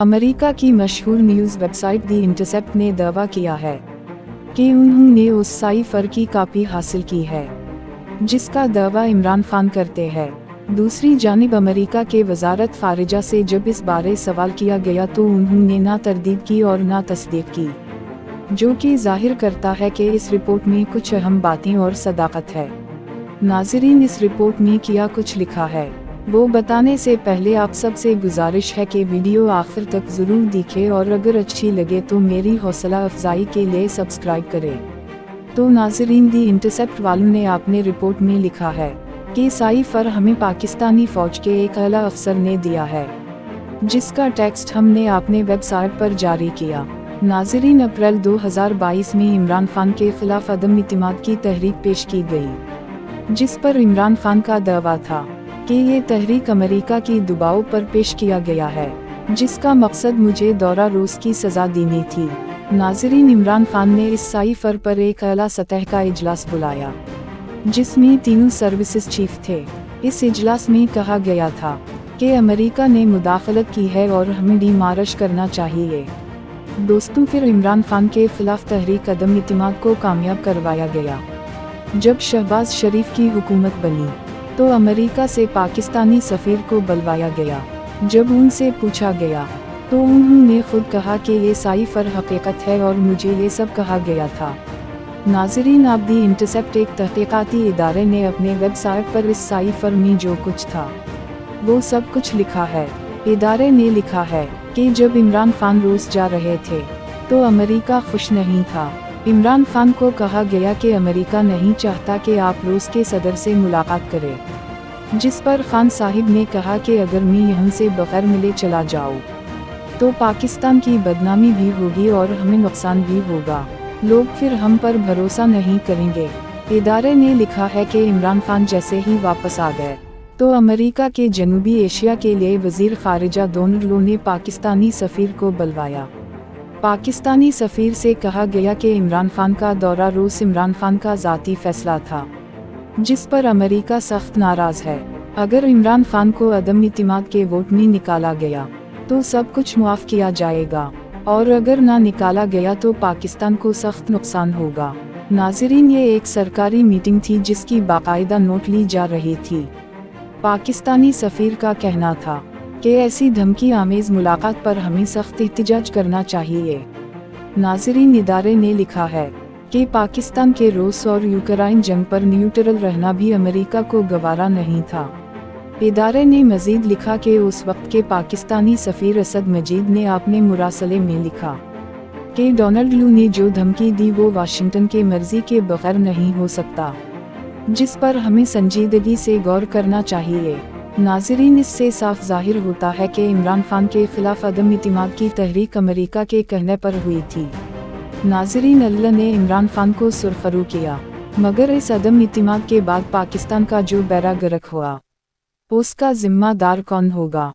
America की मशहूर news website दी intercept ने दावा किया है कि उन्होंने उस साइफर की कॉपी हासिल की है जिसका दावा इमरान खान करते हैं। दूसरी जानिब अमेरिका के वजारत खारिजा से जब इस बारे सवाल किया गया तो उन्होंने ना तरदीद की और ना तस्दीक की, जो कि जाहिर करता है कि इस रिपोर्ट में कुछ अहम बातें और सदाकत है। नाज़रीन, इस रिपोर्ट में क्या कुछ लिखा है वो बताने से पहले आप सबसे गुजारिश है कि वीडियो आखिर तक ज़रूर देखें और अगर अच्छी लगे तो मेरी हौसला अफजाई के लिए सब्सक्राइब करें। तो नाज़रीन, दी इंटरसेप्ट वालों ने अपने रिपोर्ट में लिखा है कि साइफर हमें पाकिस्तानी फ़ौज के एक आला अफसर ने दिया है, जिसका टेक्स्ट हमने अपने वेबसाइट पर जारी किया। नाज़रीन, अप्रैल 2022 में इमरान खान के खिलाफ अदम इत्मीनाद की तहरीक पेश की गई, जिस पर इमरान खान का दावा था कि ये तहरीक अमेरिका की दबाव पर पेश किया गया है, जिसका मकसद मुझे दौरा रूस की सज़ा देनी थी। नाज़रीन, इमरान खान ने इस साइफर पर एक आला सतह का इजलास बुलाया जिसमें तीनों सर्विसेज चीफ थे। इस इजलास में कहा गया था कि अमेरिका ने मुदाखलत की है और हमें डिमार्श करना चाहिए। दोस्तों, फिर इमरान खान के खिलाफ तहरीक अदम इत्मीनाद को कामयाब करवाया गया। जब शहबाज शरीफ की हुकूमत बनी तो अमेरिका से पाकिस्तानी सफ़ीर को बुलवाया गया। जब उनसे पूछा गया तो उन्होंने खुद कहा कि ये साइफर हकीकत है और मुझे ये सब कहा गया था। नाज़रीन, आप दी इंटरसेप्ट एक तहकीकाती इदारे ने अपने वेबसाइट पर इस साइफर में जो कुछ था वो सब कुछ लिखा है। इदारे ने लिखा है कि जब इमरान खान रूस जा रहे थे तो अमेरिका खुश नहीं था। इमरान खान को कहा गया कि अमेरिका नहीं चाहता कि आप रूस के सदर से मुलाकात करें, जिस पर खान साहिब ने कहा कि अगर मैं यहाँ से बगैर मिले चला जाऊँ तो पाकिस्तान की बदनामी भी होगी और हमें नुकसान भी होगा, लोग फिर हम पर भरोसा नहीं करेंगे। इदारे ने लिखा है कि इमरान खान जैसे ही वापस आ गए तो अमेरिका के जनूबी एशिया के लिए वजीर खारिजा डोनाल्ड लो ने पाकिस्तानी सफ़ीर को बुलवाया। पाकिस्तानी सफ़ीर से कहा गया कि इमरान खान का दौरा रूस इमरान खान का ज़ाती फैसला था, जिस पर अमेरिका सख्त नाराज़ है। अगर इमरान खान को अदम इत्मीनाद के वोट में निकाला गया तो सब कुछ मुआफ़ किया जाएगा और अगर ना निकाला गया तो पाकिस्तान को सख्त नुकसान होगा। नाज़रीन, ये एक सरकारी मीटिंग थी जिसकी बाकायदा नोट ली जा रही थी। पाकिस्तानी सफ़ीर का कहना था कि ऐसी धमकी आमेज़ मुलाकात पर हमें सख्त एहतिजाज करना चाहिए। नाज़रीन, इदारे ने लिखा है कि पाकिस्तान के रूस और यूक्रेन जंग पर न्यूट्रल रहना भी अमेरिका को गवारा नहीं था। इदारे ने मज़ीद लिखा कि उस वक्त के पाकिस्तानी सफ़ीर असद मजीद ने अपने मुरासले में लिखा कि डोनाल्ड लो ने जो धमकी दी वो वाशिंगटन के मर्जी के बगैर नहीं हो सकता, जिस पर हमें संजीदगी से गौर करना चाहिए। नाज़रीन, इससे साफ जाहिर होता है कि इमरान खान के खिलाफ अदम इत्मीनाद की तहरीक अमेरिका के कहने पर हुई थी। नाज़रीन, अल्लाह ने इमरान खान को सुरखरू किया, मगर इस अदम इत्मीनाद के बाद पाकिस्तान का जो बेड़ा गर्क हुआ उसका जिम्मेदार कौन होगा?